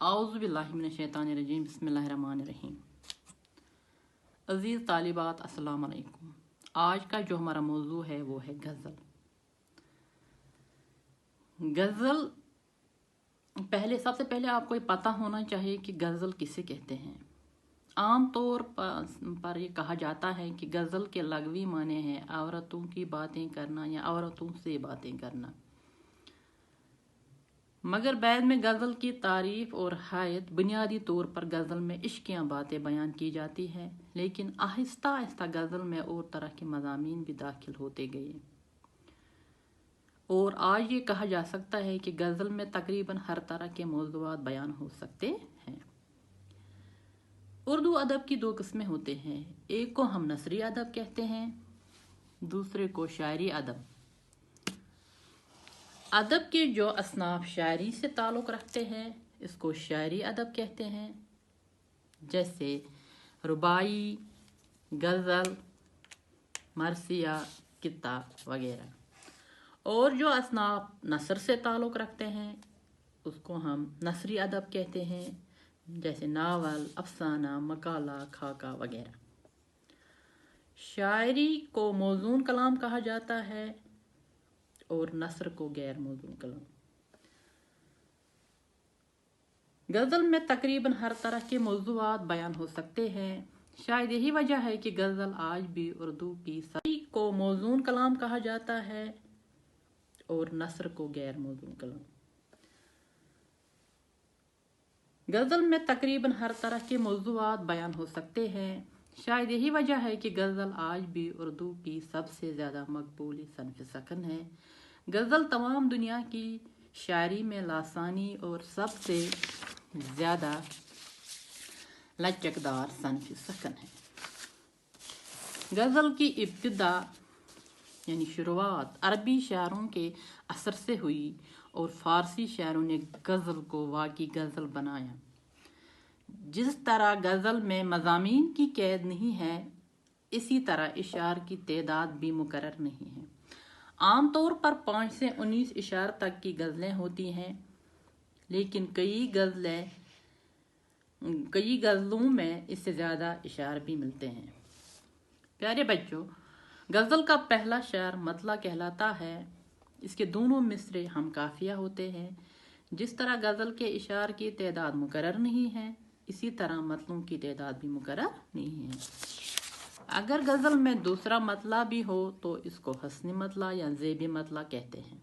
आऊज़ु बिल्लाहि मिनश शैतानिर रजीम बिस्मिल्लाहिर रहमानिर रहीम। अज़ीज़ तालिबात अस्सलाम अलैकुम। आज का जो हमारा मौजू है वो है गज़ल। गज़ल सबसे पहले आपको ये पता होना चाहिए कि गज़ल किसे कहते हैं। आम तौर पर ये कहा जाता है कि गज़ल के लग़वी माने हैं औरतों की बातें करना या औरतों से बातें करना, मगर बाद में गज़ल की तारीफ़ और हायत बुनियादी तौर पर गज़ल में इश्कियाँ बातें बयान की जाती हैं, लेकिन आहिस्ता आहिस्ता गज़ल में और तरह के मज़ामीन भी दाखिल होते गए और आज ये कहा जा सकता है कि गज़ल में तकरीबन हर तरह के मौज़ूआत बयान हो सकते हैं। उर्दू अदब की दो किस्में होते हैं, एक को हम नसरी अदब कहते हैं, दूसरे को शायरी अदब। अदब के जो असनाफ शायरी से ताल्लुक़ रखते हैं इसको शायरी अदब कहते हैं, जैसे रुबाई, गज़ल, मरसिया, कित्ता वगैरह। और जो असनाफ नसर से ताल्लुक़ रखते हैं उसको हम नसरी अदब कहते हैं, जैसे नावल, अफसाना, मकाला, खाका वगैरह। शायरी को मौज़ून कलाम कहा जाता है और नसर को गैर मौज़ून कलाम। गज़ल में तकरीबन हर तरह के मौज़ूआत बयान हो सकते हैं। शायद यही वजह है कि गज़ल आज भी उर्दू की शायरी को मौज़ून कलाम कहा जाता है और नसर को गैर मौज़ून कलाम। गज़ल में तकरीबन हर तरह के मौज़ूआत बयान हो सकते हैं। शायद यही वजह है कि गज़ल आज भी उर्दू की सबसे ज़्यादा मकबूल सनफ़ सखन है। गज़ल तमाम दुनिया की शायरी में लासानी और सबसे ज़्यादा लचकदार सनफ़ सखन है। गज़ल की इब्तिदा यानी शुरुआत अरबी शायरों के असर से हुई और फ़ारसी शायरों ने गज़ल को वाक़ई गज़ल बनाया। जिस तरह गज़ल में मज़ामीन की कैद नहीं है, इसी तरह इशार की तादाद भी मुकर्रर नहीं है। आम तौर पर 5 से 19 इशार तक की गज़लें होती हैं, लेकिन कई गज़लों में इससे ज़्यादा इशार भी मिलते हैं। प्यारे बच्चों, गज़ल का पहला शेर मतला कहलाता है। इसके दोनों मिसरे हम काफिया होते हैं। जिस तरह गज़ल के इशार की तादाद मुकर्रर नहीं है, इसी तरह मतलों की तादाद भी मुकर्रर नहीं है। अगर गज़ल में दूसरा मतला भी हो तो इसको हस्नी मतला या ज़ेबी मतला कहते हैं।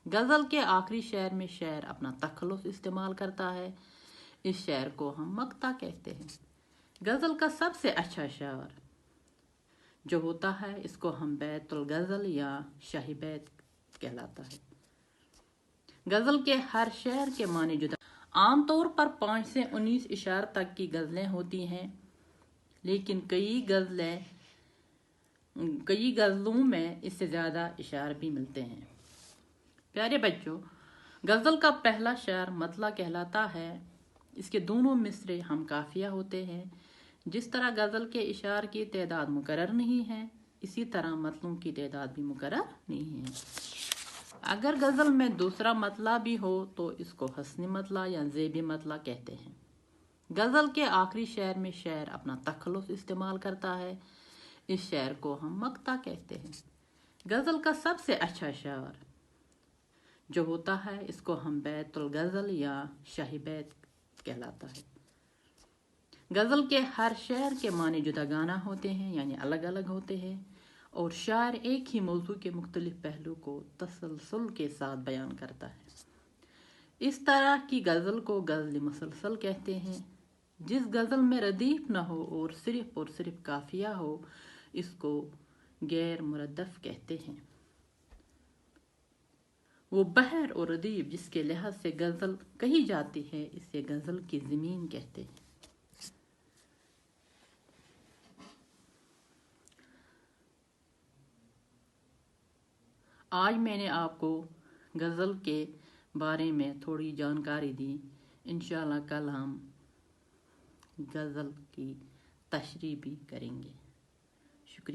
गज़ल के आखिरी शेर में शेर अपना तखल्लुस इस्तेमाल करता है, इस शेर को हम मक्ता कहते हैं। गज़ल का सबसे अच्छा शेर जो होता है इसको हम बैतुल गज़ल या शाही बैत कहलाता है। गज़ल के हर शेर के माने जुदा। आम तौर पर 5 से 19 इशार तक की गज़लें होती हैं, लेकिन कई गज़लों में इससे ज़्यादा इशार भी मिलते हैं। प्यारे बच्चों, गज़ल का पहला शेर मतला कहलाता है। इसके दोनों मिसरे हम काफिया होते हैं। जिस तरह गज़ल के इशार की तादाद मुकर्रर नहीं है, इसी तरह मतलों की तादाद भी मुकर्रर नहीं है। अगर गज़ल में दूसरा मतला भी हो तो इसको हस्नी मतला या ज़ेबी मतला कहते हैं। गज़ल के आखिरी शेर में शेर अपना तखल्लुस इस्तेमाल करता है, इस शेर को हम मक्ता कहते हैं। गज़ल का सबसे अच्छा शेर जो होता है इसको हम बैतुल गज़ल या शाही बैत कहलाता है। गज़ल के हर शेर के माने जुदागाना होते हैं, यानी अलग अलग होते हैं, और शायर एक ही मौजू के मुख्तलिफ पहलू को तसलसल के साथ बयान करता है। इस तरह की गज़ल को गज़ल मुसलसल कहते हैं। जिस गज़ल में रदीफ न हो और सिर्फ काफिया हो, इसको गैर मुरद्दफ कहते हैं। वो बहर और रदीफ जिसके लिहाज से गज़ल कही जाती है, इसे गज़ल की ज़मीन कहते हैं। आज मैंने आपको गज़ल के बारे में थोड़ी जानकारी दी। इंशाअल्लाह कल हम गज़ल की तशरीह भी करेंगे। शुक्रिया।